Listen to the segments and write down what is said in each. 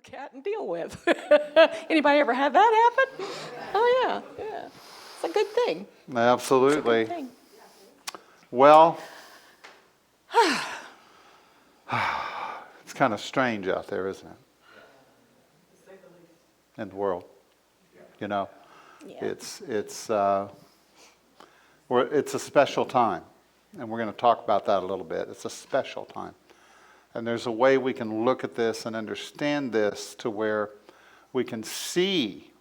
look at and deal with. Anybody ever had that happen? Oh, yeah, yeah. It's a good thing. Absolutely. It's a good thing. Well, it's kind of strange out there, isn't it? In the world. You know, Yeah. it's a special time. And we're going to talk about that a little bit. It's a special time. And there's a way we can look at this and understand this to where we can see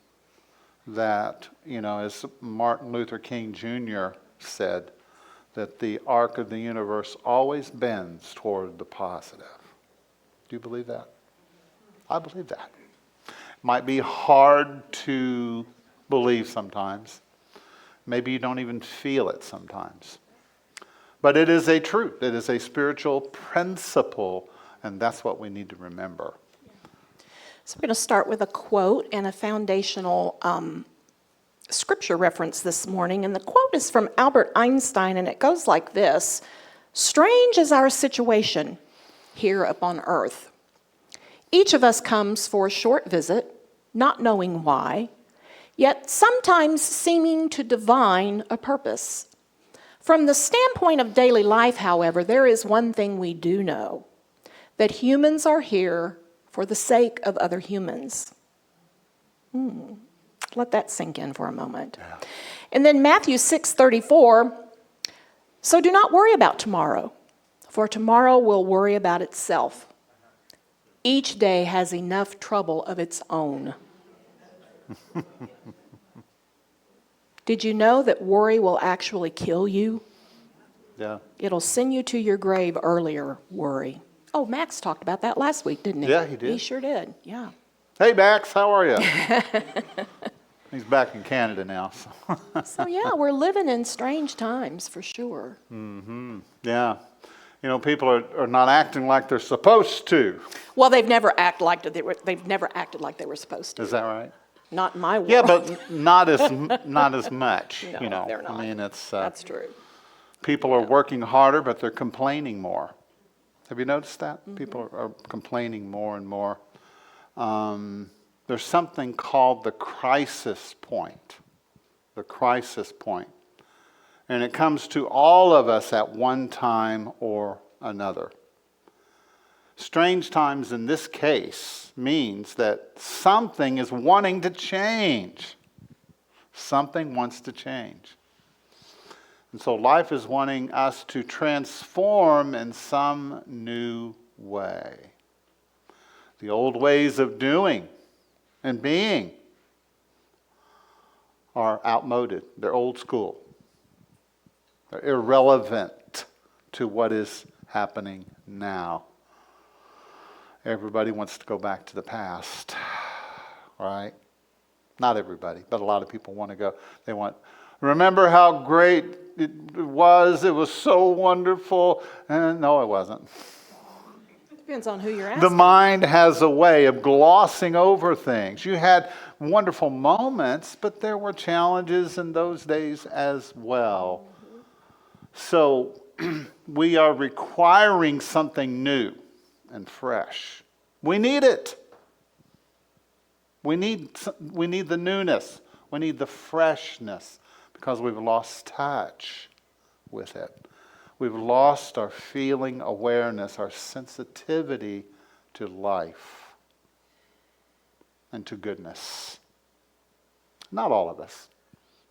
that, you know, as Martin Luther King Jr. said, that the arc of the universe always bends toward the positive. Do you believe that? I believe that. It might be hard to believe sometimes. Maybe you don't even feel it sometimes. But it is a truth. It is a spiritual principle, and that's what we need to remember. So we're going to start with a quote and a foundational scripture reference this morning. And the quote is from Albert Einstein, and it goes like this: "Strange is our situation here upon earth. Each of us comes for a short visit, not knowing why, yet sometimes seeming to divine a purpose. From the standpoint of daily life, however, there is one thing we do know, that humans are here for the sake of other humans." Let that sink in for a moment. Yeah. And then Matthew 6:34, "So do not worry about tomorrow, for tomorrow will worry about itself. Each day has enough trouble of its own." Did you know that worry will actually kill you? Yeah. It'll send you to your grave earlier, worry. Oh, Max talked about that last week, didn't he? Yeah, he did. He sure did, yeah. Hey, Max, how are you? He's back in Canada now. So yeah, we're living in strange times for sure. Yeah. You know, people are not acting like they're supposed to. Well, they've never acted like they were supposed to. Is that right? Not in my world. Yeah, but not as much. No, you know, they're not. I mean, it's That's true. people are working harder, but they're complaining more. Have you noticed that? Mm-hmm. People are complaining more and more. There's something called the crisis point. The crisis point. And it comes to all of us at one time or another. Strange times in this case means that something is wanting to change. Something wants to change. And so life is wanting us to transform in some new way. The old ways of doing and being are outmoded. They're old school. They're irrelevant to what is happening now. Everybody wants to go back to the past, right? Not everybody, but a lot of people want to go. They want, remember how great it was? It was so wonderful. And no, it wasn't. Depends on who you're asking. The mind has a way of glossing over things. You had wonderful moments, but there were challenges in those days as well. So we are requiring something new and fresh. We need it. We need the newness. We need the freshness because we've lost touch with it. We've lost our feeling awareness, our sensitivity to life and to goodness. Not all of us.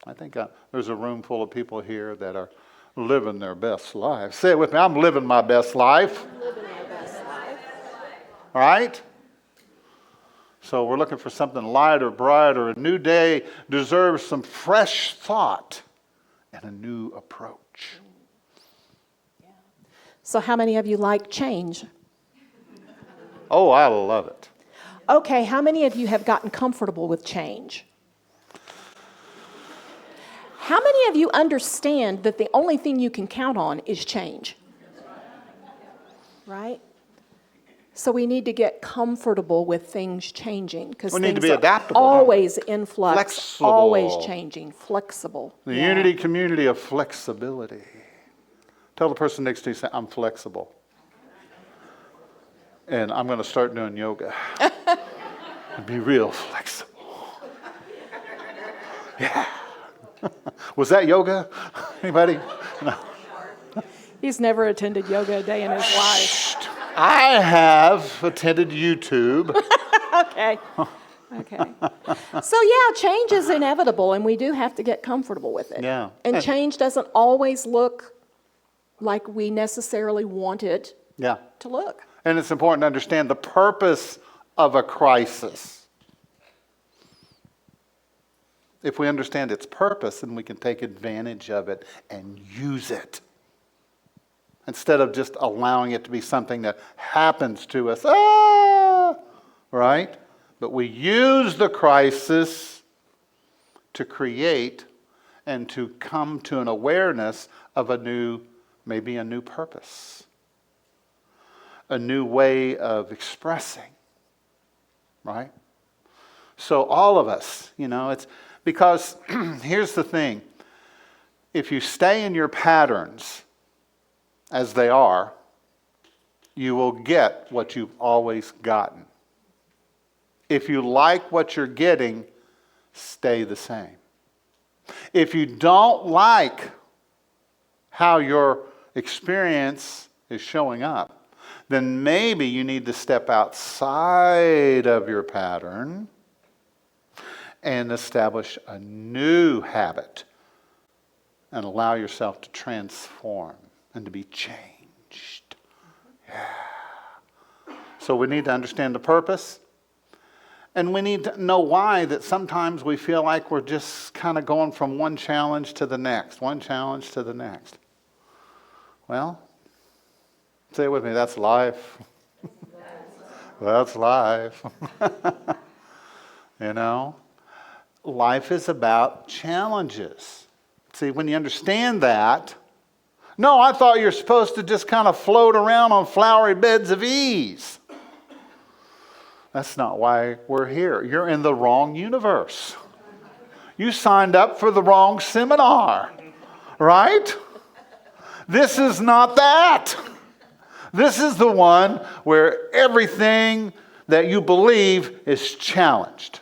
I think there's a room full of people here that are living their best life. Say it with me, I'm living my best life. I'm living my best life. All right? So we're looking for something lighter, brighter. A new day deserves some fresh thought and a new approach. So how many of you like change? Oh, I love it. Okay, how many of you have gotten comfortable with change? How many of you understand that the only thing you can count on is change? Right? So we need to get comfortable with things changing because We need to things be are adaptable, don't we? always in flux, Flexible. always changing, flexible. The Yeah. unity community of flexibility. Tell the person next to you, say, I'm flexible. And I'm going to start doing yoga. and be real flexible. Yeah. Was that yoga? Anybody? No. He's never attended yoga a day in his life. I have attended YouTube. Okay. Okay. So yeah, change is inevitable, and we do have to get comfortable with it. Yeah. And change doesn't always look like we necessarily want it Yeah. to look. And it's important to understand the purpose of a crisis. If we understand its purpose, then we can take advantage of it and use it. Instead of just allowing it to be something that happens to us. Right? But we use the crisis to create and to come to an awareness of maybe a new purpose. A new way of expressing. Right? So all of us, it's because here's the thing. If you stay in your patterns as they are, you will get what you've always gotten. If you like what you're getting, stay the same. If you don't like how your experience is showing up, then maybe you need to step outside of your pattern and establish a new habit and allow yourself to transform and to be changed. Yeah. So we need to understand the purpose. And we need to know why that sometimes we feel like we're just kind of going from one challenge to the next, one challenge to the next. Well, say it with me, that's life. That's life. Life is about challenges. See, when you understand that, no, I thought you're supposed to just kind of float around on flowery beds of ease. That's not why we're here. You're in the wrong universe. You signed up for the wrong seminar, right? This is not that. This is the one where everything that you believe is challenged.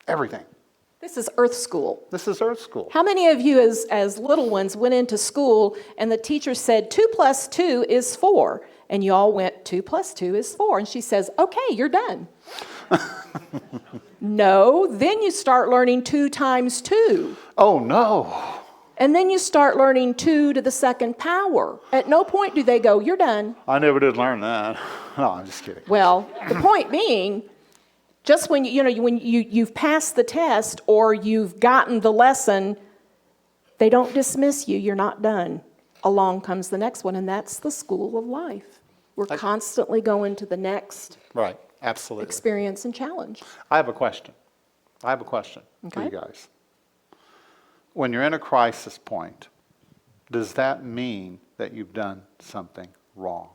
Everything. This is Earth School. This is Earth School. How many of you as little ones went into school and the teacher said 2 + 2 is 4? And you all went 2 + 2 is 4. And she says, okay, you're done. No, then you start learning 2 times 2. Oh, no. And then you start learning 2 to the second power. At no point do they go, you're done. I never did learn that. No, I'm just kidding. Well, the point being, just when you've passed the test or you've gotten the lesson, they don't dismiss you. You're not done. Along comes the next one, and that's the school of life. We're constantly going to the next Right, absolutely. experience and challenge. I have a question for you guys. When you're in a crisis point, does that mean that you've done something wrong?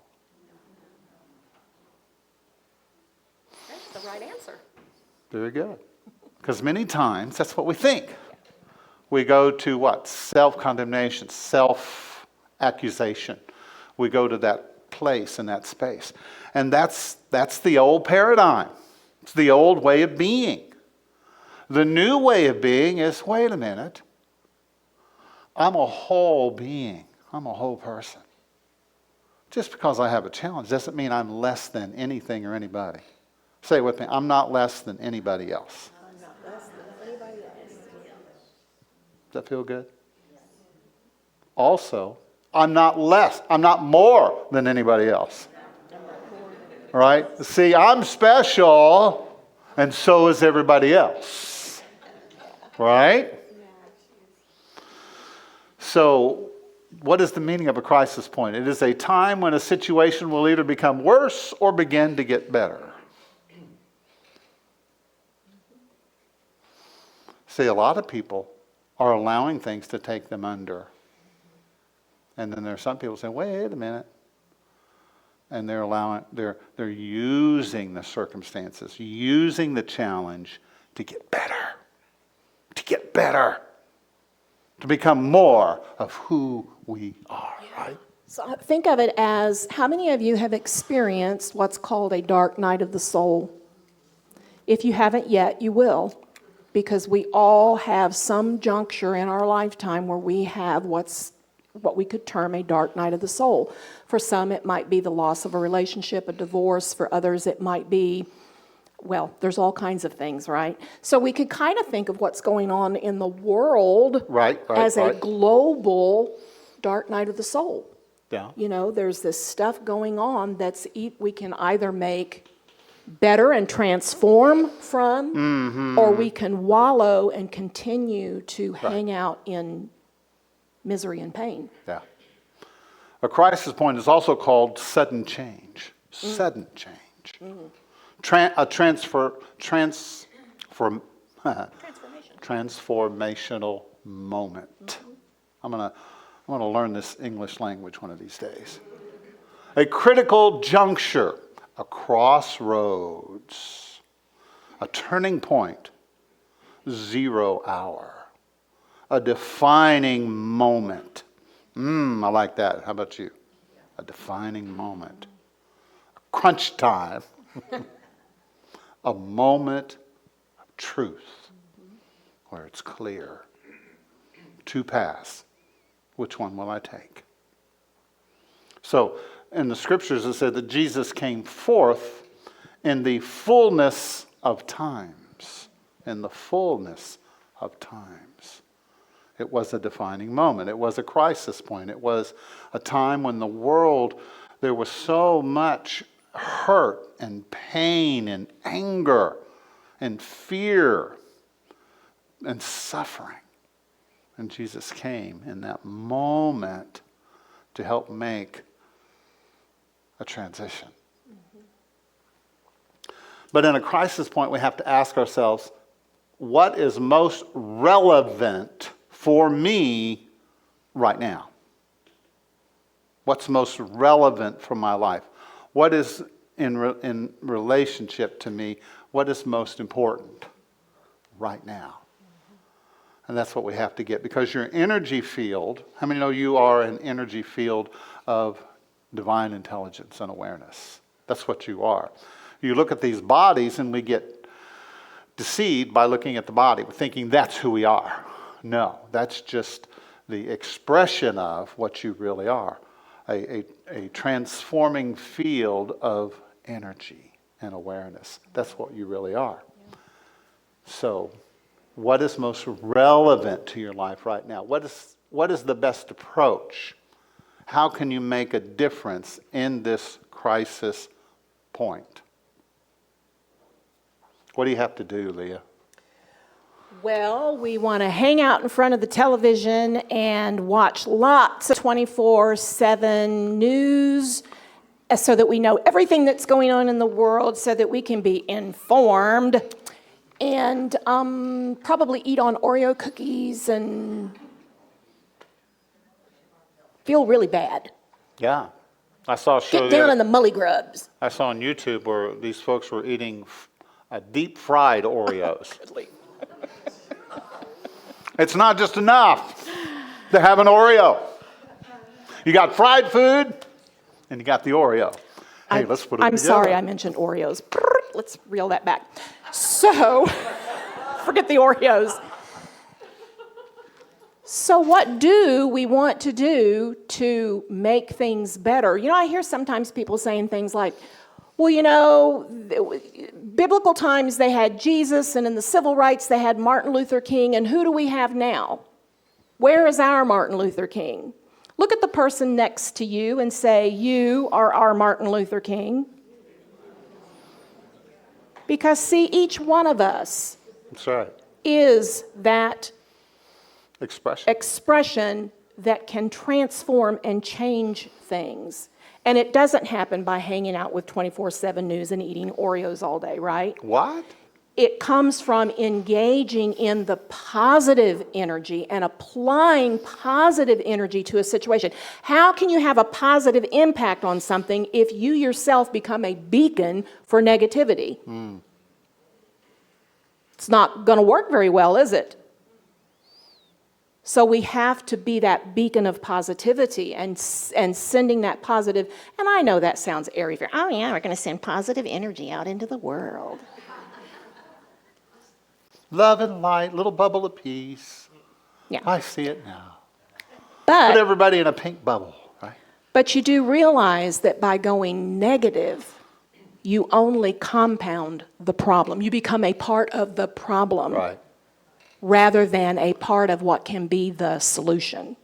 That's the right answer. Very good. Because many times, that's what we think. We go to what? Self-condemnation, self-accusation. We go to that place and that space. And that's the old paradigm. It's the old way of being. The new way of being is, wait a minute, I'm a whole being. I'm a whole person. Just because I have a challenge doesn't mean I'm less than anything or anybody. Say it with me, I'm not less than anybody else. I'm not less than anybody else. Does that feel good? Also, I'm not more than anybody else. Right? See, I'm special, and so is everybody else. Right? So, what is the meaning of a crisis point? It is a time when a situation will either become worse or begin to get better. See, a lot of people are allowing things to take them under. And then there are some people saying, wait a minute. And they're using the circumstances, using the challenge to get better, to become more of who we are, right? So think of it as, how many of you have experienced what's called a dark night of the soul? If you haven't yet, you will, because we all have some juncture in our lifetime where we have what we could term a dark night of the soul. For some, it might be the loss of a relationship, a divorce. For others, it might be, well, there's all kinds of things, right? So we could kind of think of what's going on in the world as a global dark night of the soul. Yeah. You know, there's this stuff going on we can either make better and transform from, or we can wallow and continue to hang out in misery and pain. Yeah. A crisis point is also called sudden change. Sudden change. Transformational moment. I'm gonna learn this English language one of these days. A critical juncture, a crossroads, a turning point, 0 hour, a defining moment. I like that. How about you? A defining moment. Crunch time. A moment of truth where it's clear. To pass. Which one will I take? So, in the scriptures it said that Jesus came forth in the fullness of times. In the fullness of times. It was a defining moment. It was a crisis point. It was a time when the world, there was so much hurt and pain and anger and fear and suffering. And Jesus came in that moment to help make a transition. But in a crisis point, we have to ask ourselves, what is most relevant for me right now? What's most relevant for my life? What is in relationship to me? What is most important right now? And that's what we have to get, because your energy field, how many know you are an energy field of divine intelligence and awareness? That's what you are. You look at these bodies and we get deceived by looking at the body, thinking that's who we are. No, that's just the expression of what you really are. A transforming field of energy and awareness. That's what you really are. So, what is most relevant to your life right now? What is the best approach? How can you make a difference in this crisis point? What do you have to do, Leah? Well, we want to hang out in front of the television and watch lots of 24/7 news so that we know everything that's going on in the world, so that we can be informed, and probably eat on Oreo cookies and feel really bad. Yeah. I saw a show Get down in the mully grubs. I saw on YouTube where these folks were eating deep fried Oreos. It's not just enough to have an Oreo. You got fried food and you got the Oreo. Hey, let's put it I'm together. sorry I mentioned Oreos. Let's reel that back. So, forget the Oreos. So what do we want to do to make things better? You know, I hear sometimes people saying things like, well, you know, biblical times they had Jesus, and in the civil rights they had Martin Luther King, and who do we have now? Where is our Martin Luther King? Look at the person next to you and say, you are our Martin Luther King. Because see, each one of us That's right. is that expression that can transform and change things. And it doesn't happen by hanging out with 24/7 news and eating Oreos all day, right? What? It comes from engaging in the positive energy and applying positive energy to a situation. How can you have a positive impact on something if you yourself become a beacon for negativity? It's not going to work very well, is it? So we have to be that beacon of positivity and sending that positive. And I know that sounds airy. Oh yeah, we're going to send positive energy out into the world. Love and light, little bubble of peace. Yeah. I see it now. Put But everybody in a pink bubble, right? you do realize that by going negative, you only compound the problem. You become a part of the problem Right. rather than a part of what can be the solution.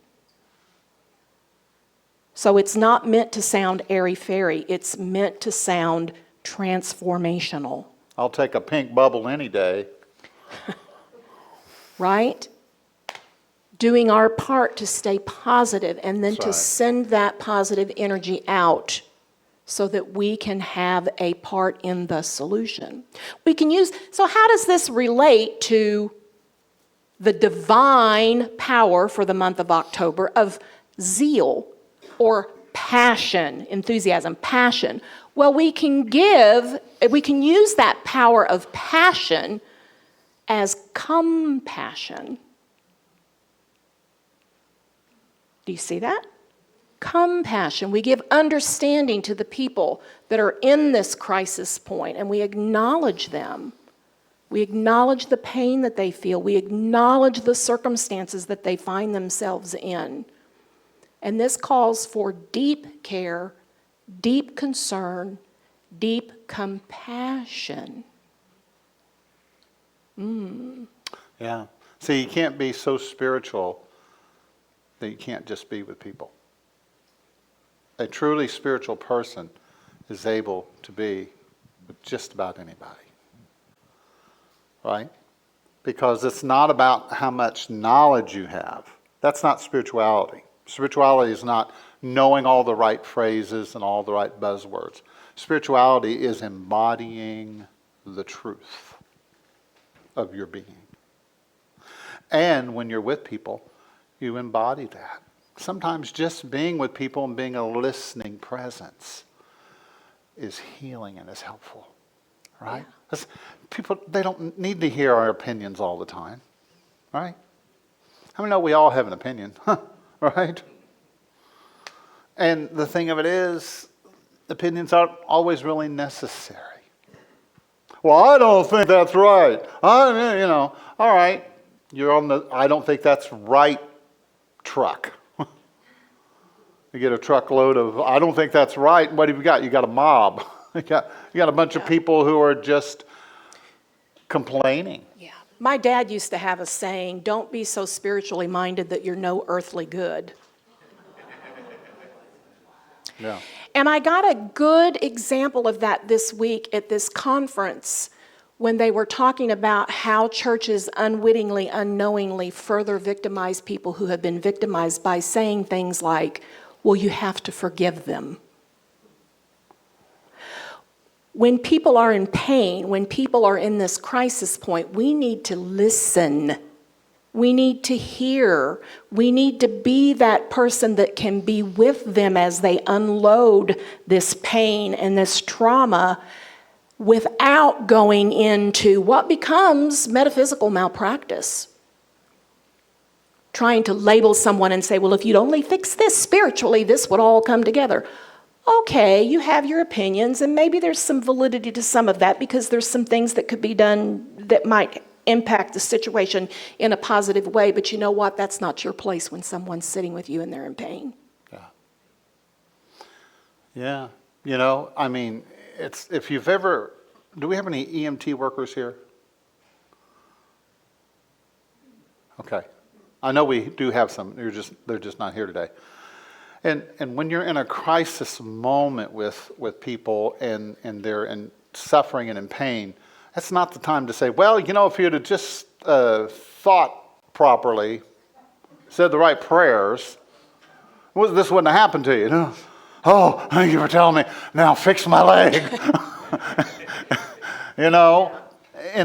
So it's not meant to sound airy-fairy. It's meant to sound transformational, I'll take a pink bubble any day. right? Doing our part to stay positive and then That's to right. send that positive energy out so that we can have a part in the solution. So how does this relate to the divine power for the month of October of zeal or passion, enthusiasm, passion? Well, we can use that power of passion as compassion. Do you see that? Compassion. We give understanding to the people that are in this crisis point, and we acknowledge them. We acknowledge the pain that they feel. We acknowledge the circumstances that they find themselves in. And this calls for deep care, deep concern, deep compassion. Yeah. See, you can't be so spiritual that you can't just be with people. A truly spiritual person is able to be with just about anybody. Right? Because it's not about how much knowledge you have. That's not spirituality. Spirituality is not knowing all the right phrases and all the right buzzwords. Spirituality is embodying the truth of your being. And when you're with people, you embody that. Sometimes just being with people and being a listening presence is healing and is helpful, right? People, they don't need to hear our opinions all the time, right? How many know we all have an opinion, right? And the thing of it is, opinions aren't always really necessary. Well, I don't think that's right. All right, you're on the I don't think that's right truck. You get a truckload of, I don't think that's right. What have you got? You got a mob. You got a bunch of people who are just complaining. Yeah. My dad used to have a saying, don't be so spiritually minded that you're no earthly good. Yeah. And I got a good example of that this week at this conference when they were talking about how churches unwittingly, unknowingly further victimize people who have been victimized by saying things like, well, you have to forgive them. When people are in pain, when people are in this crisis point, we need to listen. We need to hear. We need to be that person that can be with them as they unload this pain and this trauma without going into what becomes metaphysical malpractice. Trying to label someone and say, well, if you'd only fix this spiritually, this would all come together. Okay, you have your opinions, and maybe there's some validity to some of that because there's some things that could be done that might impact the situation in a positive way, but you know what? That's not your place when someone's sitting with you and they're in pain. Yeah. It's if you've ever, do we have any EMT workers here? Okay. I know we do have some. They're just not here today. And when you're in a crisis moment with people and they're in suffering and in pain, that's not the time to say, well, if you'd have just thought properly, said the right prayers, this wouldn't have happened to you. No. Oh, thank you for telling me. Now fix my leg. In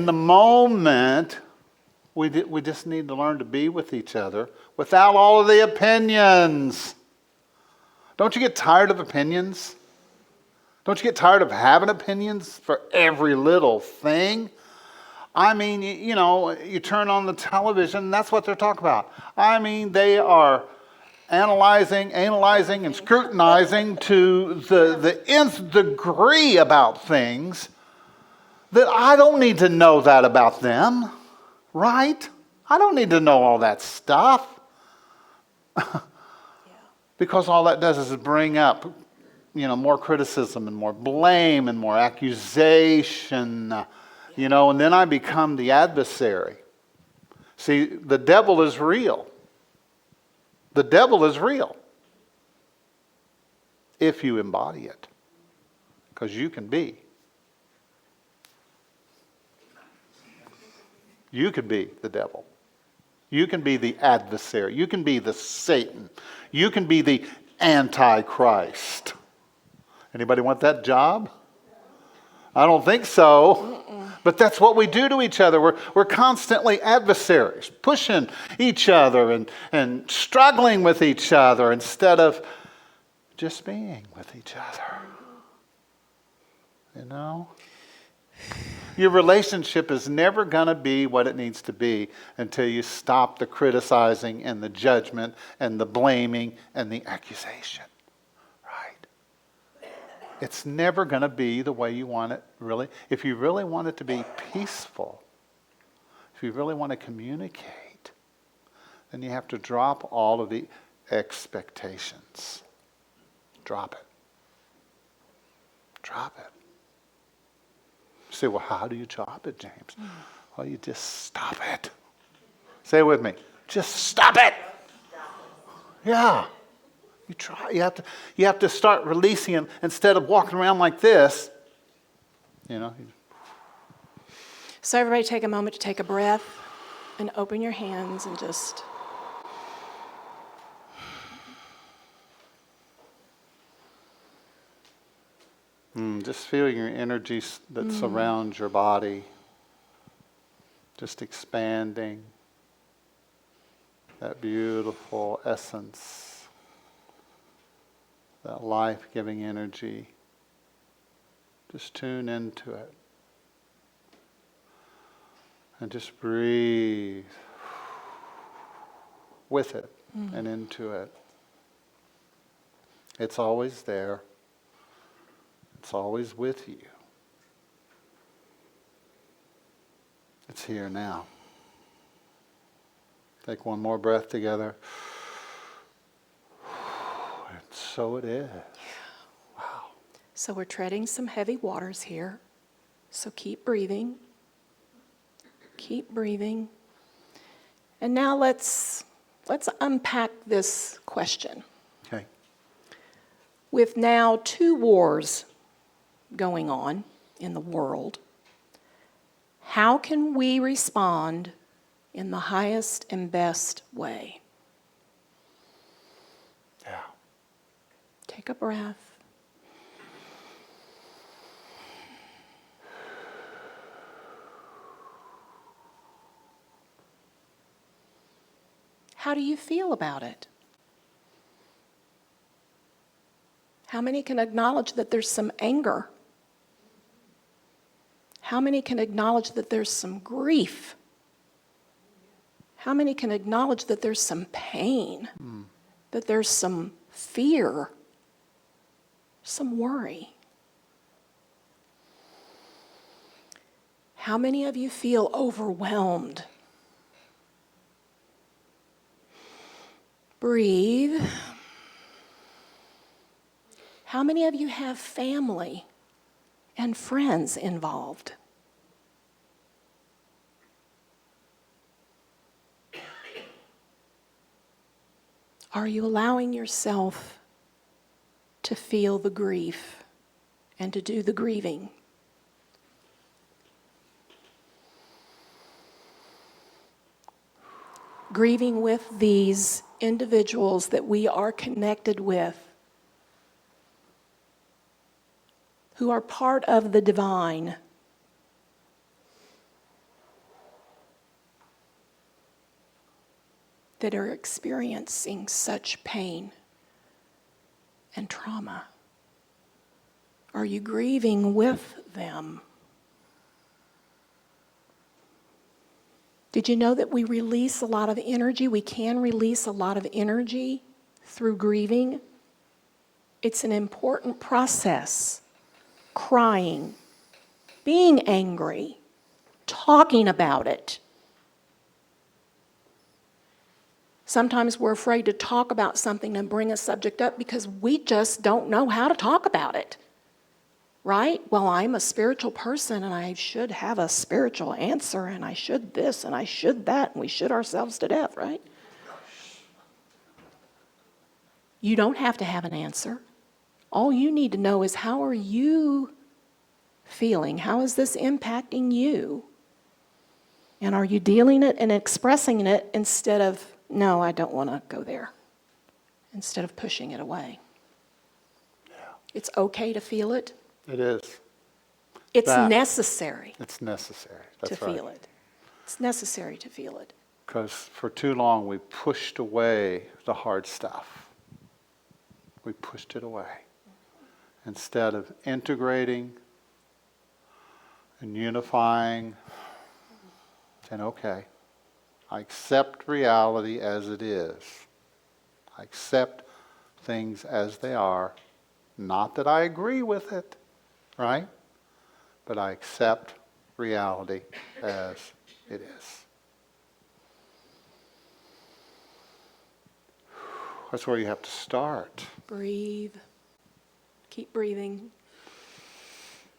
the moment, we just need to learn to be with each other without all of the opinions. Don't you get tired of opinions? Don't you get tired of having opinions for every little thing? You turn on the television, that's what they're talking about. They are analyzing and scrutinizing to the nth degree about things that I don't need to know that about them. right? I don't need to know all that stuff. Because all that does is bring up, more criticism and more blame and more accusation, and then I become the adversary. See, the devil is real. The devil is real if you embody it, because you can be. You could be the devil. You can be the adversary. You can be the Satan. You can be the Antichrist. Anybody want that job? I don't think so. But that's what we do to each other. We're constantly adversaries, pushing each other and struggling with each other instead of just being with each other. Your relationship is never going to be what it needs to be until you stop the criticizing and the judgment and the blaming and the accusation. Right? It's never going to be the way you want it, really. If you really want it to be peaceful, if you really want to communicate, then you have to drop all of the expectations. Drop it. Drop it. You say, well, how do you drop it, James? Well, you just stop it. Say it with me. Just stop it. Yeah. You try. You have to start releasing it instead of walking around like this. So everybody take a moment to take a breath and open your hands and just... Just feel your energy that surrounds your body, just expanding that beautiful essence, that life-giving energy. Just tune into it and just breathe with it and into it. It's always there. It's always with you. It's here now. Take one more breath together. And so it is. Wow. So we're treading some heavy waters here. So keep breathing. Keep breathing. And now let's unpack this question. Okay. With now 2 wars going on in the world, how can we respond in the highest and best way? Yeah. Take a breath. How do you feel about it? How many can acknowledge that there's some anger? How many can acknowledge that there's some grief? How many can acknowledge that there's some pain? That there's some fear? Some worry? How many of you feel overwhelmed? Breathe. How many of you have family and friends involved? Are you allowing yourself to feel the grief and to do the grieving? Grieving with these individuals that we are connected with, who are part of the divine. That are experiencing such pain and trauma. Are you grieving with them? Did you know that we release a lot of energy? We can release a lot of energy through grieving. It's an important process. Crying, being angry, talking about it, Sometimes we're afraid to talk about something and bring a subject up because we just don't know how to talk about it. Right? Well, I'm a spiritual person and I should have a spiritual answer and I should this and I should that and we should ourselves to death, right? You don't have to have an answer. All you need to know is, how are you feeling? How is this impacting you? And are you dealing it and expressing it instead of, no, I don't want to go there, instead of pushing it away? Yeah. It's okay to feel it. It is. It's That- necessary It's necessary. to That's right. feel it. It's necessary to feel it. Because for too long we pushed away the hard stuff. We pushed it away. Instead of integrating and unifying, saying, okay, I accept reality as it is. I accept things as they are. Not that I agree with it, right? But I accept reality as it is. That's where you have to start. Breathe. Keep breathing.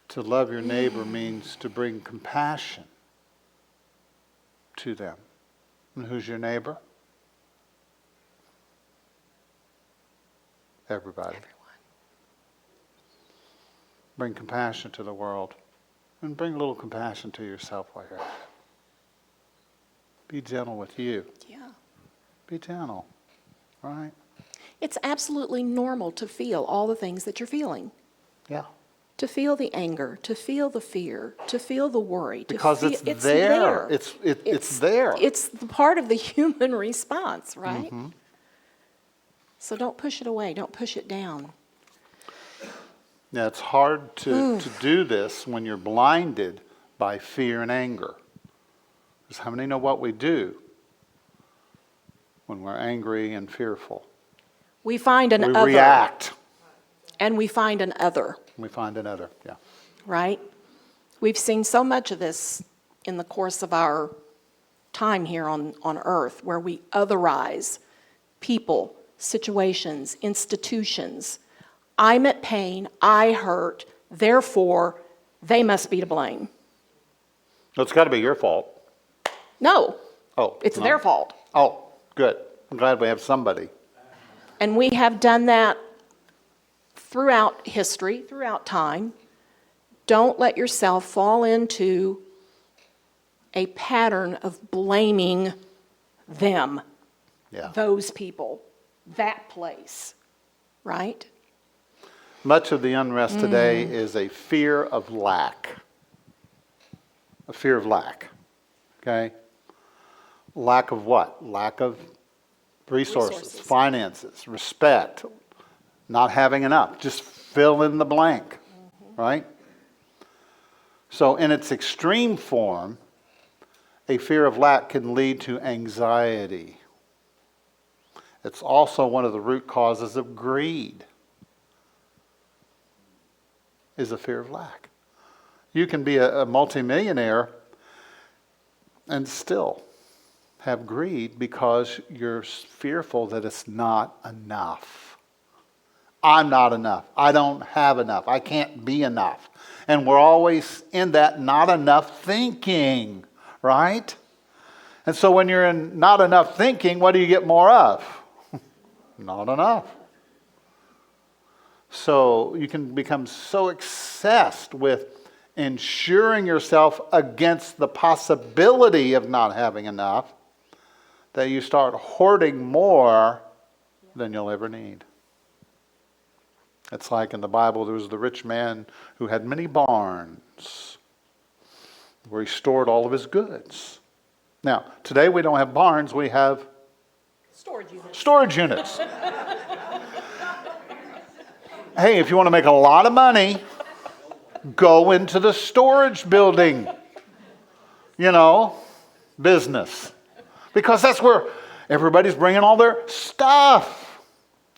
To love your neighbor means to bring compassion to them. And who's your neighbor? Everybody. Everyone. Bring compassion to the world. And bring a little compassion to yourself while you're at it. Be gentle with you. Yeah. Be gentle, right? It's absolutely normal to feel all the things that you're feeling. Yeah. To feel the anger, to feel the fear, to feel the worry. Because to it's feel, there. It's there. It's the part of the human response, right? Mm-hmm. So don't push it away. Don't push it down. Now, it's hard to do this when you're blinded by fear and anger. Because how many know what we do when we're angry and fearful? We find an We other. react. And we find an other, We find another, yeah. right? We've seen so much of this in the course of our time here on earth, where we otherize people, situations, institutions. I'm at pain, I hurt, therefore they must be to blame. It's got to be your fault. No, Oh. it's no. their fault. Oh, good. I'm glad we have somebody. And we have done that throughout history, throughout time. Don't let yourself fall into a pattern of blaming them, Yeah. those people, that place, right? Much of the unrest today is a fear of lack. A fear of lack. Okay? Lack of what? Lack of resources, finances, respect, not having enough. Just fill in the blank, right? So in its extreme form, a fear of lack can lead to anxiety. It's also one of the root causes of greed, is a fear of lack. You can be a multimillionaire and still have greed because you're fearful that it's not enough. I'm not enough. I don't have enough. I can't be enough. And we're always in that not enough thinking, right? And so when you're in not enough thinking, what do you get more of? Not enough. So you can become so obsessed with ensuring yourself against the possibility of not having enough that you start hoarding more than you'll ever need. It's like in the Bible, there was the rich man who had many barns where he stored all of his goods. Now, today we don't have barns, we have storage units. Hey, if you want to make a lot of money, go into the storage building, business. Because that's where everybody's bringing all their stuff.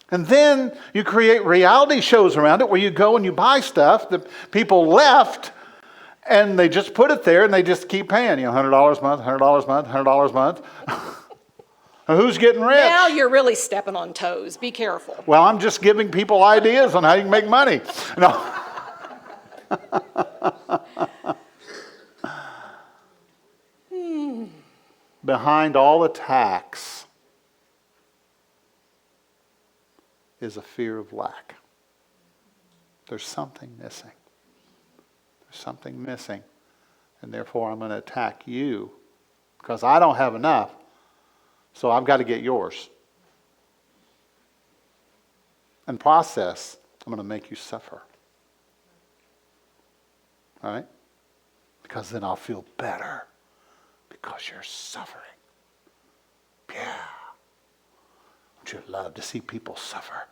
And then you create reality shows around it where you go and you buy stuff that people left and they just put it there and they just keep paying, $100 a month, $100 a month, $100 a month. Who's getting rich? Now you're really stepping on toes. Be careful. Well, I'm just giving people ideas on how you can make money. No. Behind all attacks is a fear of lack. There's something missing. There's something missing. And therefore, I'm going to attack you because I don't have enough. So I've got to get yours. And process, I'm going to make you suffer. All right? Because then I'll feel better because you're suffering. Yeah. Don't you love to see people suffer?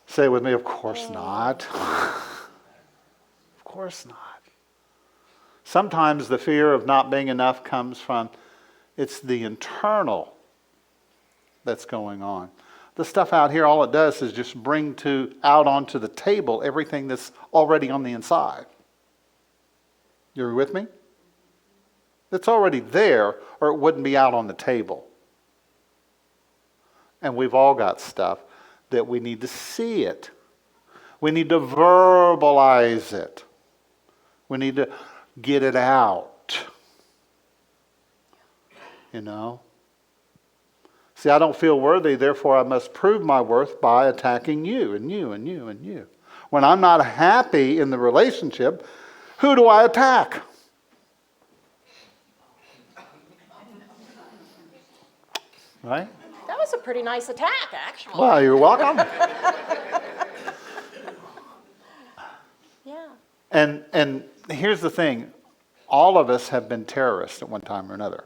Say it with me, of course not. Of course not. Sometimes the fear of not being enough comes from, it's the internal that's going on. The stuff out here, all it does is just bring out onto the table everything that's already on the inside. You're with me? It's already there, or it wouldn't be out on the table. And we've all got stuff that we need to see it. We need to verbalize it. We need to get it out. You know? See, I don't feel worthy, therefore I must prove my worth by attacking you and you and you and you. When I'm not happy in the relationship, who do I attack? Right? That was a pretty nice attack, actually. Well, you're welcome. Yeah. And here's the thing. All of us have been terrorists at one time or another.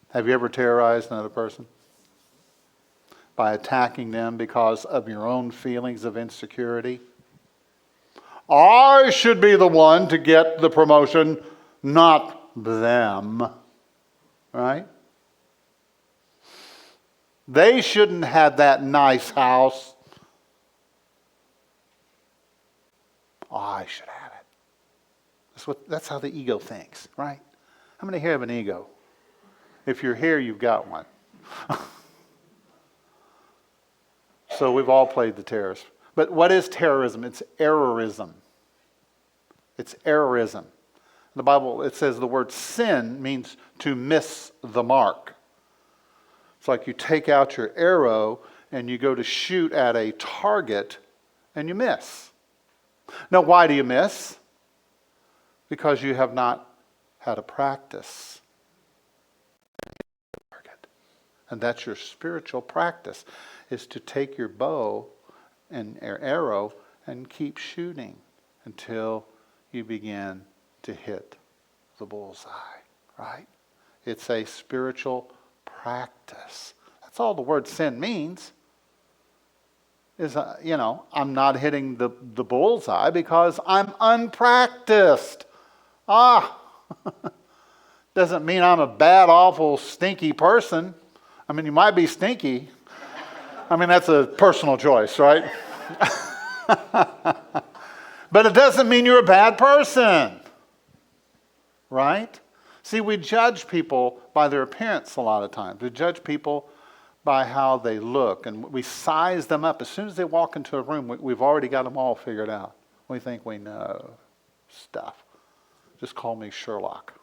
Have you ever terrorized another person? By attacking them because of your own feelings of insecurity? I should be the one to get the promotion, not them. Right? They shouldn't have that nice house. I should have it. That's how the ego thinks, right? How many here have an ego? If you're here, you've got one. So we've all played the terrorist. But what is terrorism? It's errorism. It's errorism. In the Bible, it says the word sin means to miss the mark. It's like you take out your arrow and you go to shoot at a target and you miss. Now, why do you miss? Because you have not had a practice. And that's your spiritual practice, is to take your bow and your arrow and keep shooting until you begin to hit the bullseye, right? It's a spiritual practice. That's all the word sin means. Is, I'm not hitting the bullseye because I'm unpracticed. Doesn't mean I'm a bad, awful, stinky person. I mean, you might be stinky. I mean, that's a personal choice, right? But it doesn't mean you're a bad person, right? See, we judge people by their appearance a lot of times. We judge people by how they look, and we size them up. As soon as they walk into a room, we've already got them all figured out. We think we know stuff. Just call me Sherlock,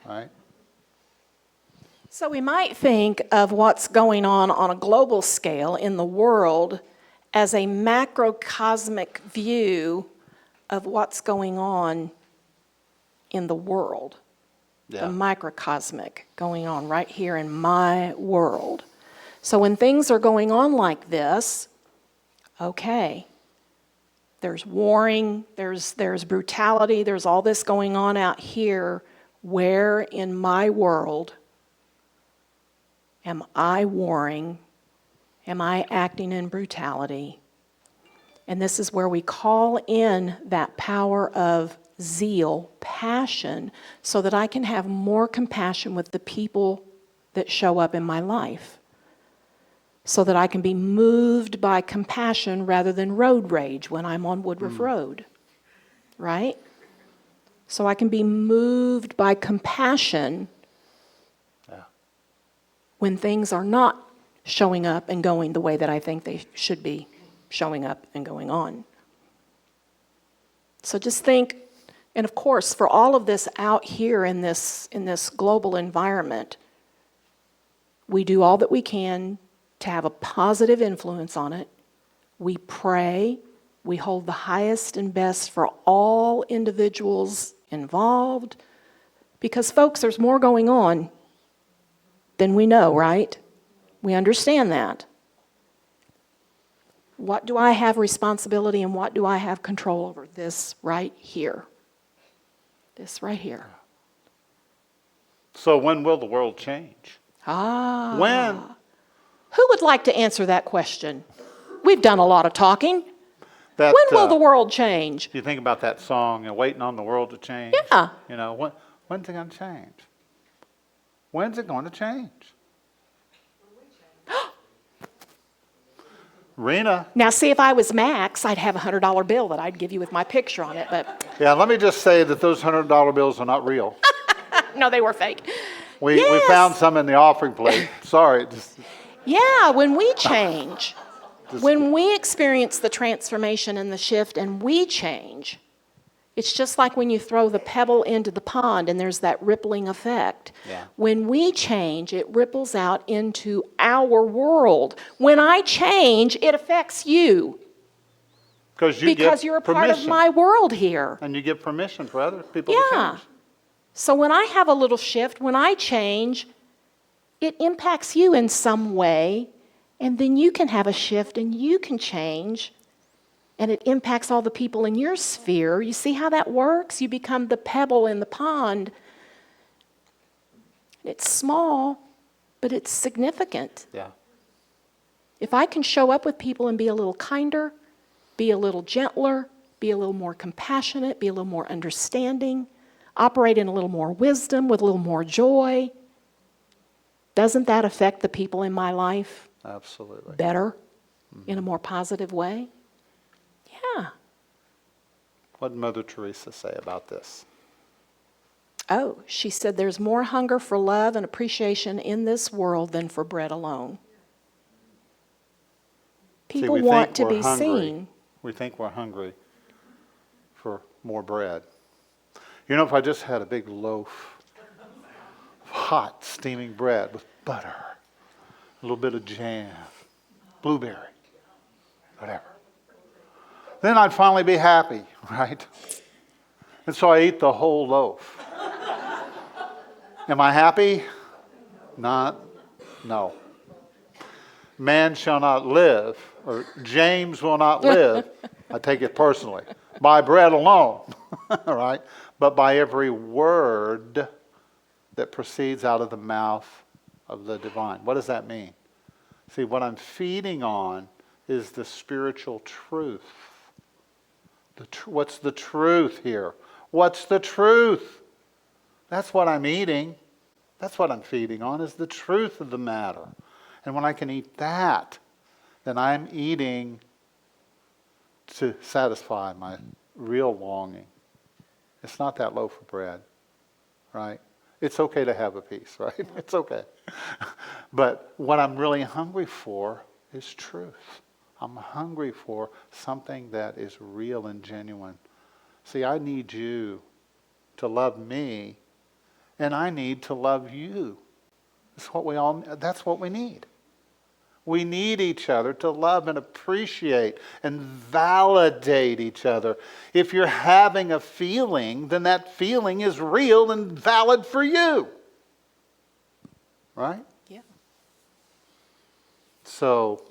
right? So we might think of what's going on a global scale in the world as a macrocosmic view of what's going on in the world. Yeah. The microcosmic going on right here in my world. So when things are going on like this, okay, there's warring, there's brutality, there's all this going on out here. Where in my world am I warring? Am I acting in brutality? And this is where we call in that power of zeal, passion, so that I can have more compassion with the people that show up in my life. So that I can be moved by compassion rather than road rage when I'm on Woodruff Road. Right? So I can be moved by compassion Yeah. when things are not showing up and going the way that I think they should be showing up and going on. So just think, and of course, for all of this out here in this global environment, we do all that we can to have a positive influence on it. We pray. We hold the highest and best for all individuals involved. Because, folks, there's more going on than we know, right? We understand that. What do I have responsibility and what do I have control over? This right here. This right here. So when will the world change? When? Who would like to answer that question? We've done a lot of talking. That, When will the world change? You think about that song, Waiting on the World to Change? Yeah. You know, when's it going to change? When's it going to change? Rena. Now, see, if I was Max, I'd have a $100 bill that I'd give you with my picture on it, but Yeah, let me just say that those $100 bills are not real. no, they were fake. We Yes. found some in the offering plate. Sorry. Yeah, when we change, when we experience the transformation and the shift and we change, it's just like when you throw the pebble into the pond and there's that rippling effect. Yeah. When we change, it ripples out into our world. When I change, it affects you Because because you're a part of my world here. And you give permission for other people to Yeah. change. So when I have a little shift, when I change, it impacts you in some way, and then you can have a shift and you can change, and it impacts all the people in your sphere. You see how that works? You become the pebble in the pond. It's small, but it's significant. Yeah. If I can show up with people and be a little kinder, be a little gentler, be a little more compassionate, be a little more understanding, operate in a little more wisdom, with a little more joy, doesn't that affect the people in my life Absolutely. better, in a more positive way? Yeah. What did Mother Teresa say about this? Oh, she said there's more hunger for love and appreciation in this world than for bread alone. See, People we want think to we're be hungry. seen. We think we're hungry for more bread. You know, if I just had a big loaf of hot, steaming bread with butter, a little bit of jam, blueberry, whatever, then I'd finally be happy, right? And so I eat the whole loaf. Am I happy? No. Man shall not live, or James will not live, I take it personally, by bread alone, all right? But by every word that proceeds out of the mouth of the divine. What does that mean? See, what I'm feeding on is the spiritual truth. What's the truth here? What's the truth? That's what I'm eating. That's what I'm feeding on, is the truth of the matter. And when I can eat that, then I'm eating to satisfy my real longing. It's not that loaf of bread, right? It's okay to have a piece, right? It's okay. But what I'm really hungry for is truth. I'm hungry for something that is real and genuine. See, I need you to love me, and I need to love you. That's what we need. We need each other to love and appreciate and validate each other. If you're having a feeling, then that feeling is real and valid for you. Right? Yeah. So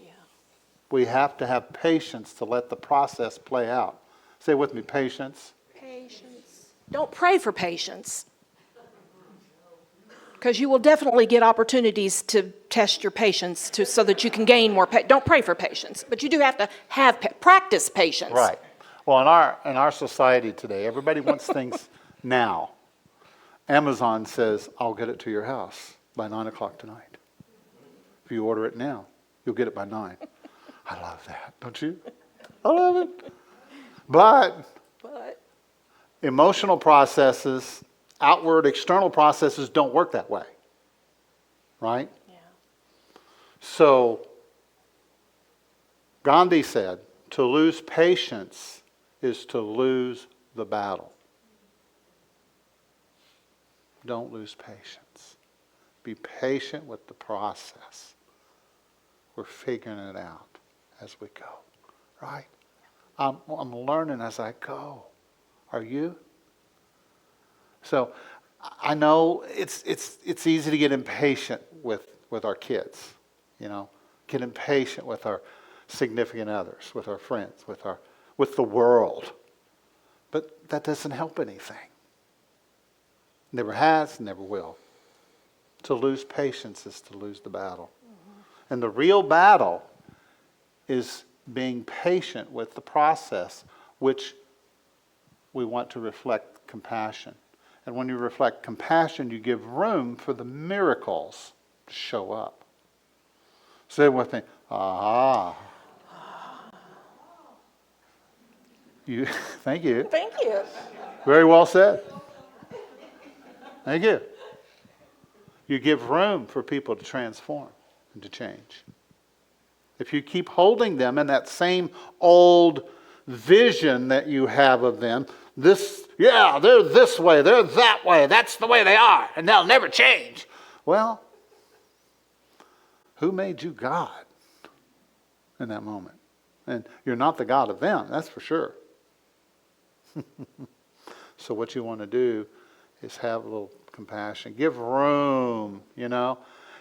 we have to have patience to let the process play out. Say with me, patience. Patience. Don't pray for patience, because you will definitely get opportunities to test your patience so that you can gain more. Don't pray for patience, but you do have to practice patience. Right. Well, in our society today, everybody wants things now. Amazon says, I'll get it to your house by 9 o'clock tonight. If you order it now, you'll get it by 9. I love that, don't you? I love it. But Emotional processes, outward, external processes don't work that way. Right? Yeah. So, Gandhi said, to lose patience is to lose the battle. Don't lose patience. Be patient with the process. We're figuring it out as we go. Right? I'm learning as I go. Are you? So I know it's easy to get impatient with our kids, get impatient with our significant others, with our friends, with the world. But that doesn't help anything. Never has, never will. To lose patience is to lose the battle. Mm-hmm. And the real battle is being patient with the process, which we want to reflect compassion. And when you reflect compassion, you give room for the miracles to show up. Say it with me. Aha. Thank you. Thank you. Very well said. Thank you. You give room for people to transform and to change. If you keep holding them in that same old vision that you have of them, they're this way, they're that way, that's the way they are, and they'll never change. Well, who made you God in that moment? And you're not the God of them, that's for sure. So what you want to do is have a little compassion. Give room,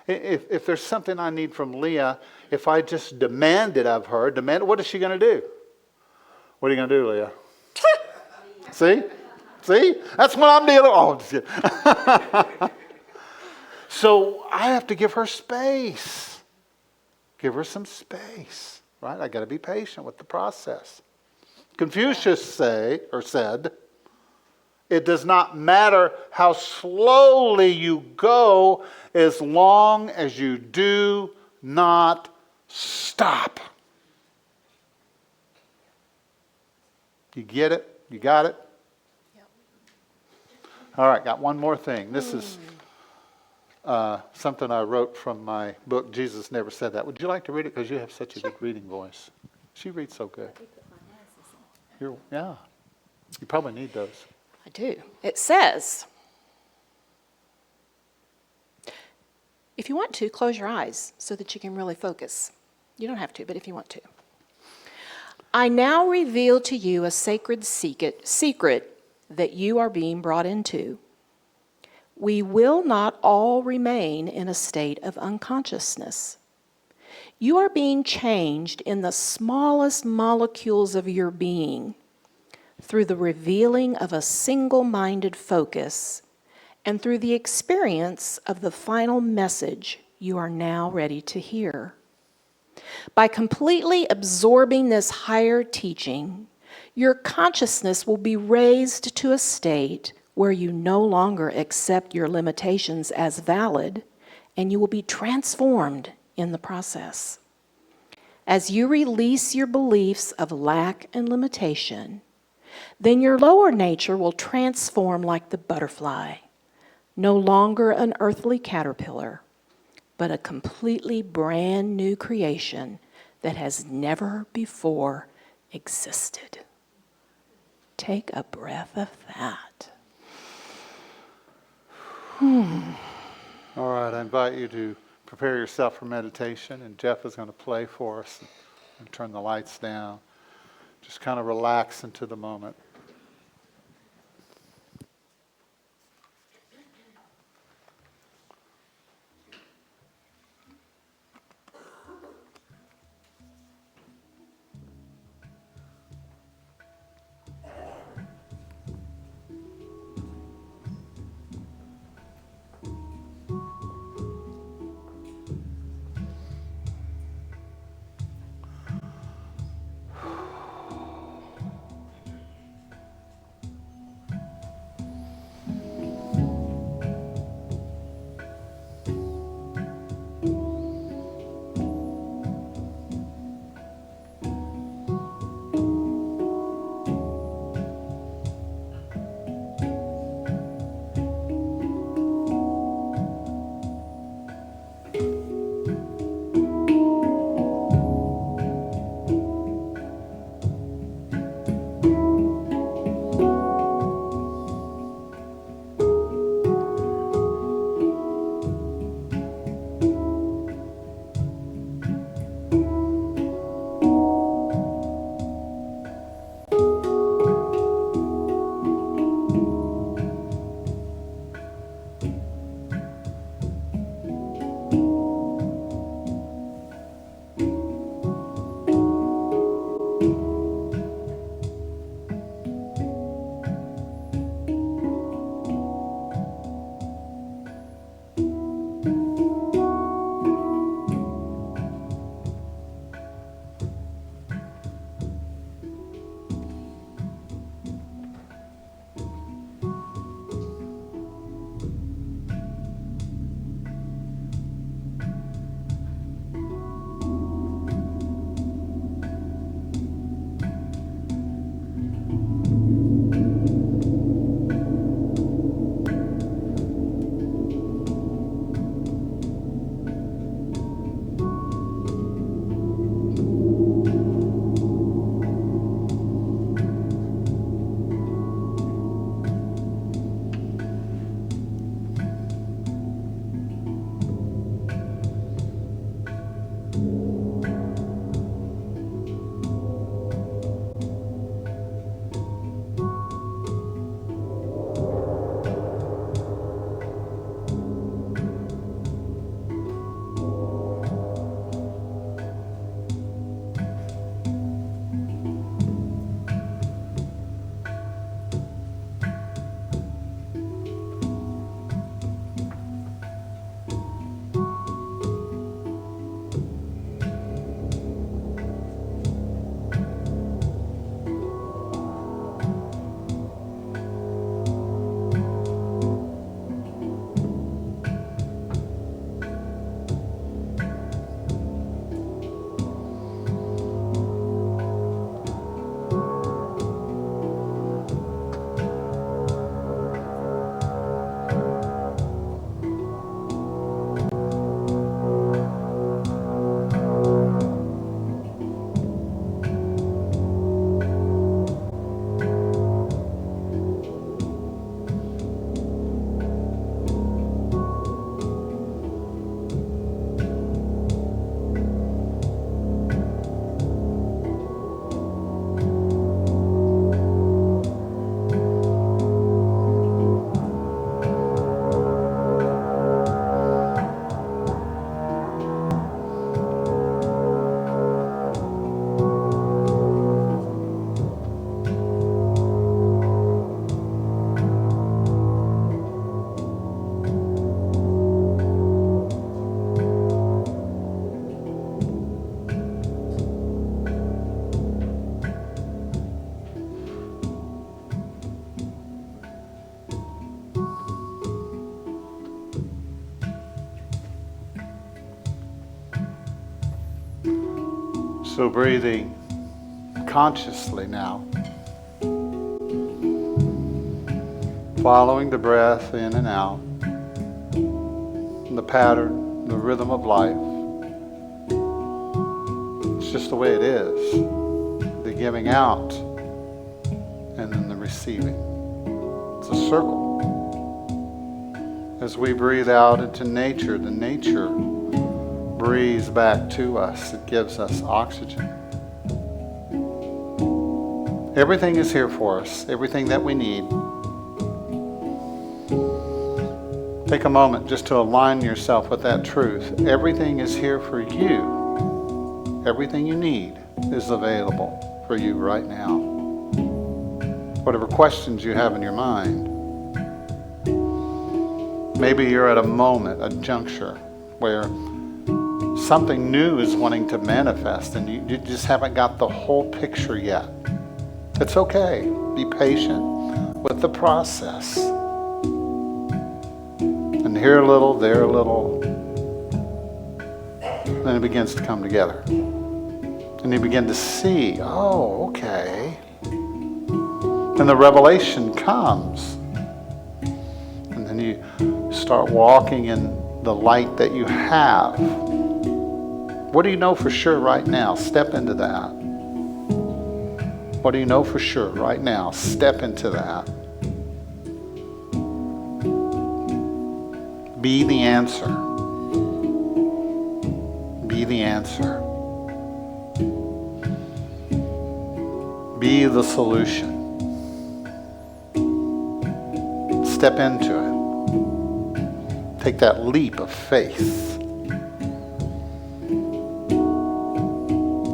If there's something I need from Leah, if I just demand it of her, what is she going to do? What are you going to do, Leah? See? That's what I'm dealing with. Oh, just kidding. So I have to give her space. Give her some space, right? I got to be patient with the process. Confucius said, it does not matter how slowly you go as long as you do not stop. You get it? You got it? Yep. All right, got one more thing. This is something I wrote from my book, Jesus Never Said That. Would you like to read it? Because you have such a good reading voice. She reads so good. Yeah. You probably need those. I do. It says, if you want to, close your eyes so that you can really focus. You don't have to, but if you want to. I now reveal to you a sacred secret that you are being brought into. We will not all remain in a state of unconsciousness. You are being changed in the smallest molecules of your being through the revealing of a single-minded focus and through the experience of the final message you are now ready to hear. By completely absorbing this higher teaching, your consciousness will be raised to a state where you no longer accept your limitations as valid, and you will be transformed in the process. As you release your beliefs of lack and limitation, then your lower nature will transform like the butterfly, no longer an earthly caterpillar, but a completely brand new creation that has never before existed. Take a breath of that. All right, I invite you to prepare yourself for meditation, and Jeff is going to play for us and turn the lights down. Just kind of relax into the moment. So breathing consciously now, following the breath in and out, the pattern, the rhythm of life. It's just the way it is. The giving out and then the receiving. It's a circle. As we breathe out into nature, the nature breathes back to us. It gives us oxygen. Everything is here for us, everything that we need. Take a moment just to align yourself with that truth. Everything is here for you. Everything you need is available for you right now. Whatever questions you have in your mind. Maybe you're at a moment, a juncture, where something new is wanting to manifest and you just haven't got the whole picture yet. It's okay. Be patient with the process. And here a little, there a little. Then it begins to come together. And you begin to see, oh, okay. And the revelation comes. And then you start walking in the light that you have. What do you know for sure right now? Step into that. What do you know for sure right now? Step into that. Be the answer. Be the answer. Be the solution. Step into it. Take that leap of faith.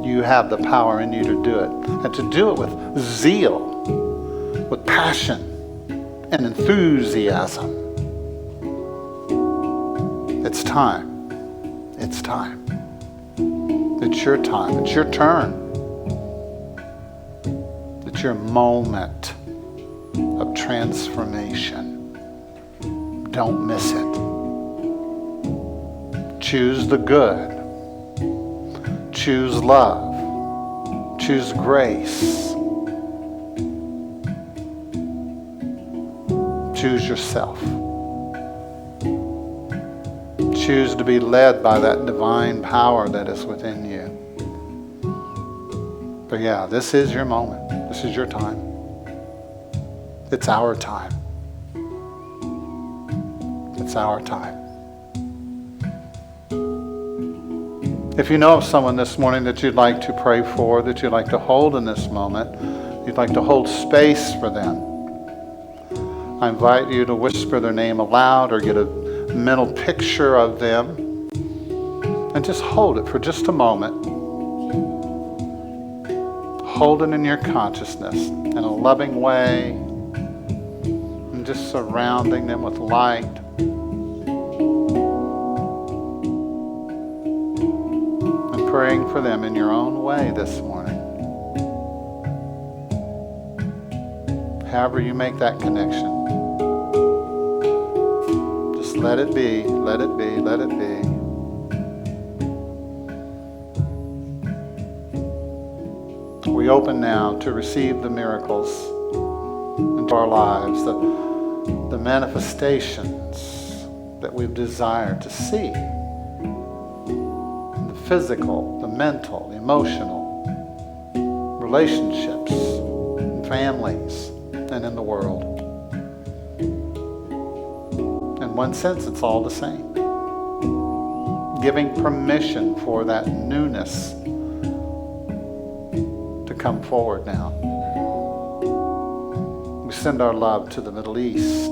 You have the power in you to do it. And to do it with zeal, with passion and enthusiasm. It's time. It's time. It's your time. It's your turn. It's your moment of transformation. Don't miss it. Choose the good. Choose love. Choose grace. Choose yourself. Choose to be led by that divine power that is within you. But yeah, this is your moment. This is your time. It's our time. It's our time. If you know of someone this morning that you'd like to pray for, that you'd like to hold in this moment, you'd like to hold space for them, I invite you to whisper their name aloud or get a mental picture of them and just hold it for just a moment. Hold it in your consciousness in a loving way and just surrounding them with light. Praying for them in your own way this morning. However you make that connection. Just let it be, let it be, let it be. We open now to receive the miracles into our lives, the manifestations that we've desired to see. Physical, the mental, the emotional, relationships, and families, and in the world. In one sense, it's all the same. Giving permission for that newness to come forward now. We send our love to the Middle East.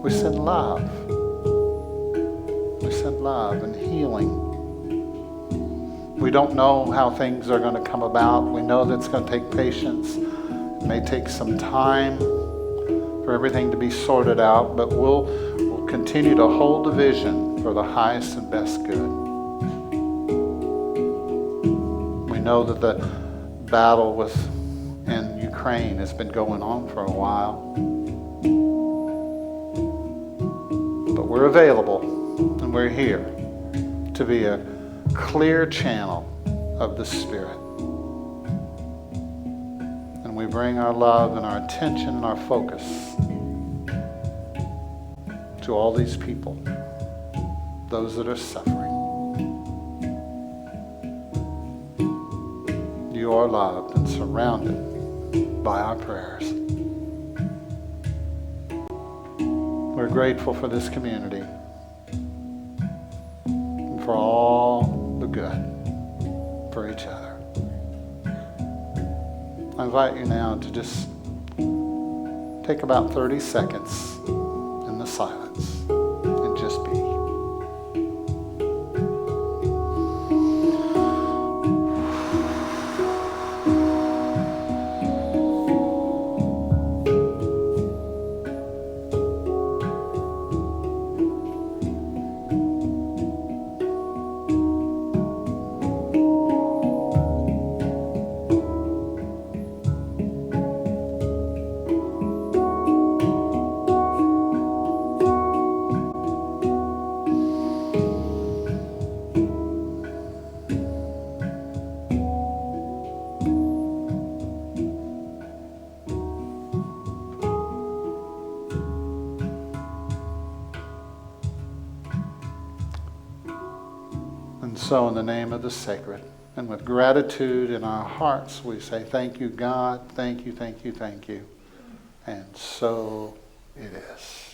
We send love. We send love and healing. We don't know how things are going to come about. We know that it's going to take patience. It may take some time for everything to be sorted out, but we'll continue to hold the vision for the highest and best good. We know that the battle in Ukraine has been going on for a while. But we're available and we're here to be a clear channel of the Spirit. And we bring our love and our attention and our focus to all these people, those that are suffering. You are loved and surrounded by our prayers. We're grateful for this community and for all the good for each other. I invite you now to just take about 30 seconds in the silence and just be. And so in the name of the sacred, and with gratitude in our hearts, we say, thank you, God, thank you, thank you, thank you. And so it is.